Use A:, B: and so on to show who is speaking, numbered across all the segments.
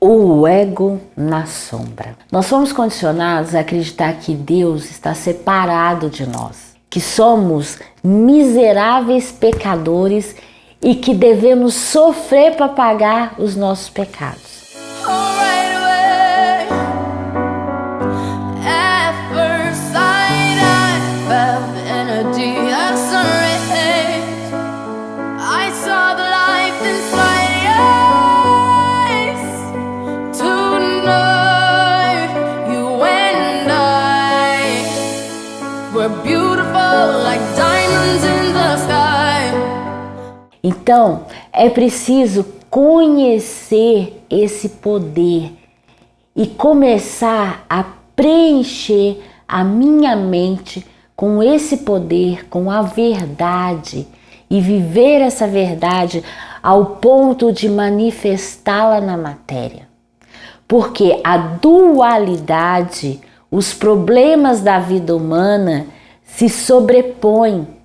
A: O ego na sombra. Nós fomos condicionados a acreditar que Deus está separado de nós, que somos miseráveis pecadores e que devemos sofrer para pagar os nossos pecados. Então, é preciso conhecer esse poder e começar a preencher a minha mente com esse poder, com a verdade, e viver essa verdade ao ponto de manifestá-la na matéria. Porque a dualidade, os problemas da vida humana se sobrepõem.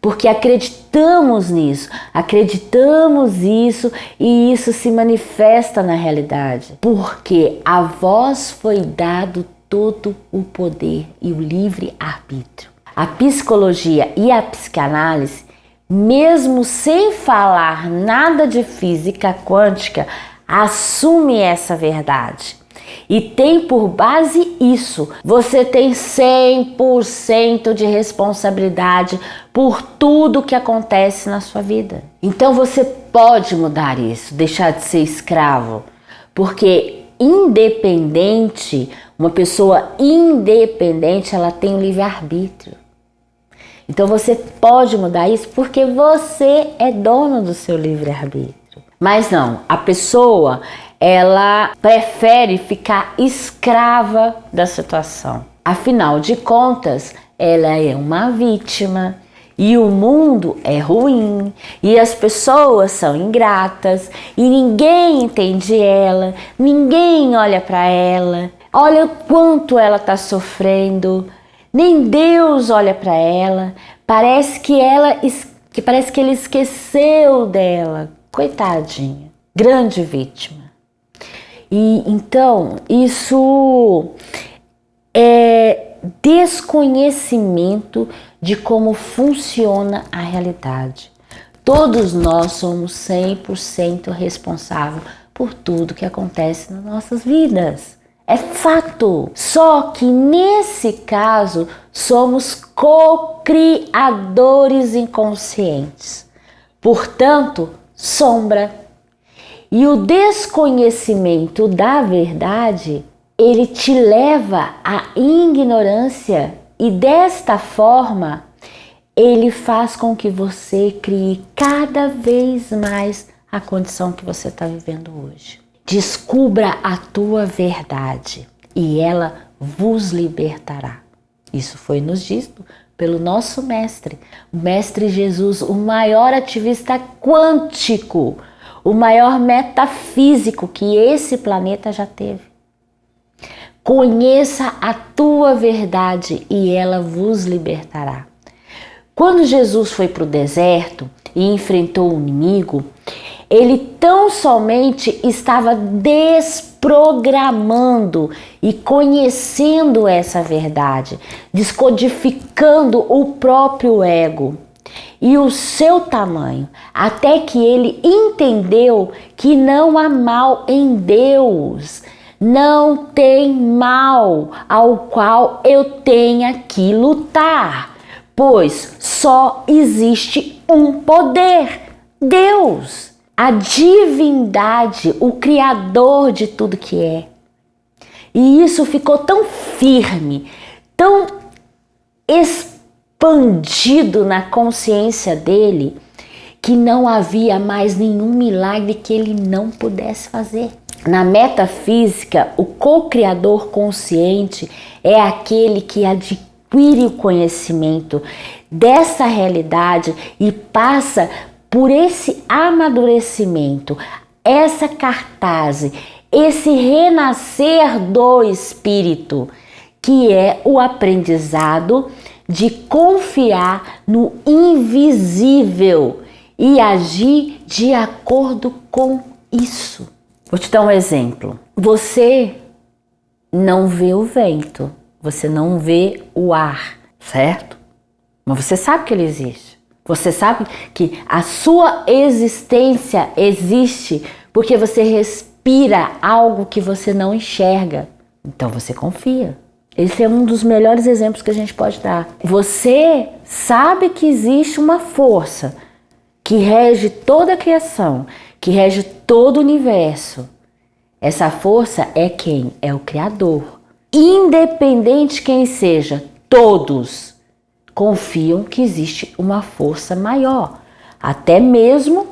A: Porque acreditamos nisso, acreditamos isso e isso se manifesta na realidade. Porque a vós foi dado todo o poder e o livre arbítrio. A psicologia e a psicanálise, mesmo sem falar nada de física quântica, assume essa verdade. E tem por base isso. Você tem 100% de responsabilidade por tudo que acontece na sua vida. Então você pode mudar isso, deixar de ser escravo. Porque independente, uma pessoa independente, ela tem um livre-arbítrio. Então você pode mudar isso porque você é dono do seu livre-arbítrio. Mas não, a pessoa, ela prefere ficar escrava da situação. Afinal de contas, ela é uma vítima e o mundo é ruim e as pessoas são ingratas e ninguém entende ela, ninguém olha para ela, olha o quanto ela está sofrendo, nem Deus olha para ela, parece que ele esqueceu dela, coitadinha, grande vítima. E então, isso é desconhecimento de como funciona a realidade. Todos nós somos 100% responsáveis por tudo que acontece nas nossas vidas. É fato. Só que nesse caso, somos co-criadores inconscientes. Portanto, sombra. E o desconhecimento da verdade, ele te leva à ignorância e desta forma, ele faz com que você crie cada vez mais a condição que você está vivendo hoje. Descubra a tua verdade e ela vos libertará. Isso foi nos dito pelo nosso mestre, o Mestre Jesus, o maior ativista quântico, o maior metafísico que esse planeta já teve. Conheça a tua verdade e ela vos libertará. Quando Jesus foi para o deserto e enfrentou o inimigo, ele tão somente estava desprogramando e conhecendo essa verdade, descodificando o próprio ego e o seu tamanho, até que ele entendeu que não há mal em Deus, não tem mal ao qual eu tenha que lutar, pois só existe um poder, Deus, a divindade, o Criador de tudo que é. E isso ficou tão firme, tão expandido na consciência dele, que não havia mais nenhum milagre que ele não pudesse fazer. Na metafísica, o co-criador consciente é aquele que adquire o conhecimento dessa realidade e passa por esse amadurecimento, essa cartaz, esse renascer do espírito, que é o aprendizado de confiar no invisível e agir de acordo com isso. Vou te dar um exemplo. Você não vê o vento, você não vê o ar, certo? Mas você sabe que ele existe. Você sabe que a sua existência existe porque você respira algo que você não enxerga. Então você confia. Esse é um dos melhores exemplos que a gente pode dar. Você sabe que existe uma força que rege toda a criação, que rege todo o universo. Essa força é quem? É o Criador. Independente quem seja, todos confiam que existe uma força maior. Até mesmo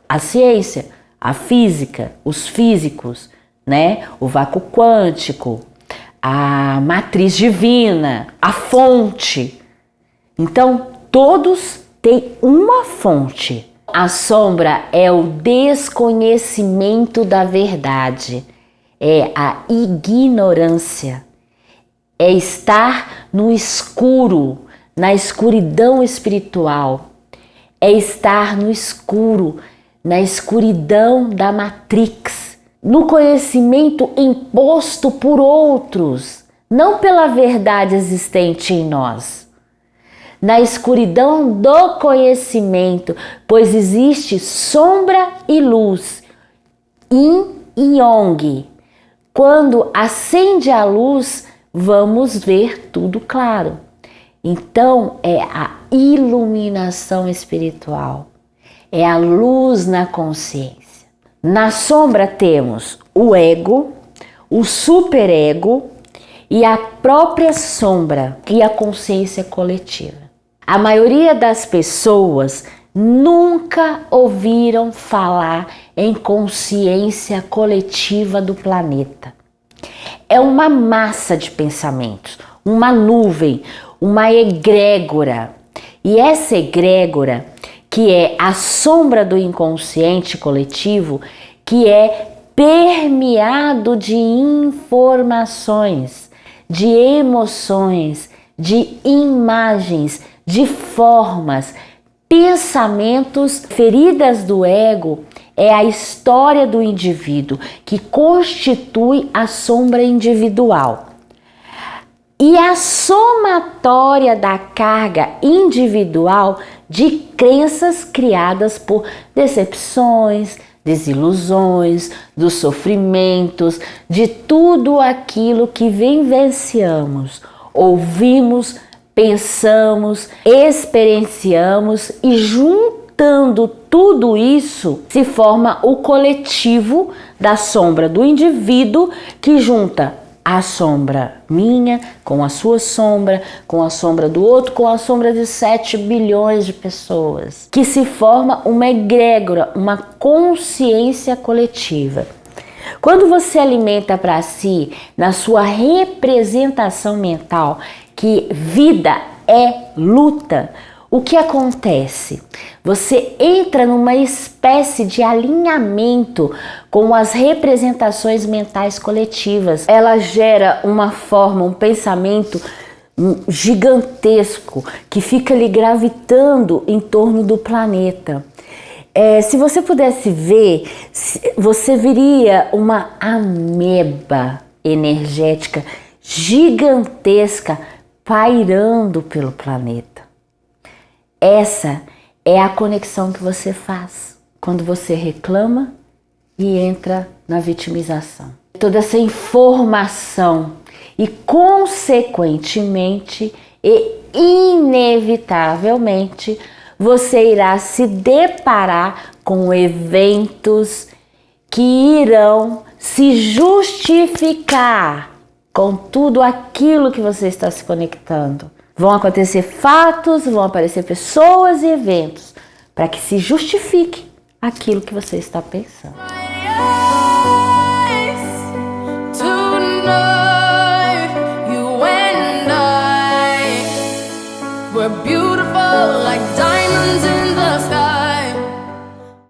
A: a ciência, a física, os físicos, né? O vácuo quântico, a matriz divina, a fonte. Então, todos têm uma fonte. A sombra é o desconhecimento da verdade, é a ignorância, é estar no escuro, na escuridão espiritual, é estar no escuro, na escuridão da Matrix, no conhecimento imposto por outros, não pela verdade existente em nós. Na escuridão do conhecimento, pois existe sombra e luz, yin e yang. Quando acende a luz, vamos ver tudo claro. Então é a iluminação espiritual, é a luz na consciência. Na sombra temos o ego, o superego e a própria sombra e a consciência coletiva. A maioria das pessoas nunca ouviram falar em consciência coletiva do planeta. É uma massa de pensamentos, uma nuvem, uma egrégora. E essa egrégora, que é a sombra do inconsciente coletivo, que é permeado de informações, de emoções, de imagens, de formas, pensamentos, feridas do ego, é a história do indivíduo que constitui a sombra individual. E a somatória da carga individual de crenças criadas por decepções, desilusões, dos sofrimentos, de tudo aquilo que vivenciamos, ouvimos, pensamos, experienciamos e juntando tudo isso se forma o coletivo da sombra do indivíduo que junta a sombra minha com a sua sombra, com a sombra do outro, com a sombra de 7 bilhões de pessoas, que se forma uma egrégora, uma consciência coletiva. Quando você alimenta para si, na sua representação mental, que vida é luta, o que acontece? Você entra numa espécie de alinhamento com as representações mentais coletivas. Ela gera uma forma, um pensamento gigantesco que fica ali gravitando em torno do planeta. Se você pudesse ver, você veria uma ameba energética gigantesca pairando pelo planeta. Essa é a conexão que você faz quando você reclama e entra na vitimização. Toda essa informação e, consequentemente e inevitavelmente, você irá se deparar com eventos que irão se justificar com tudo aquilo que você está se conectando. Vão acontecer fatos, vão aparecer pessoas e eventos para que se justifique aquilo que você está pensando.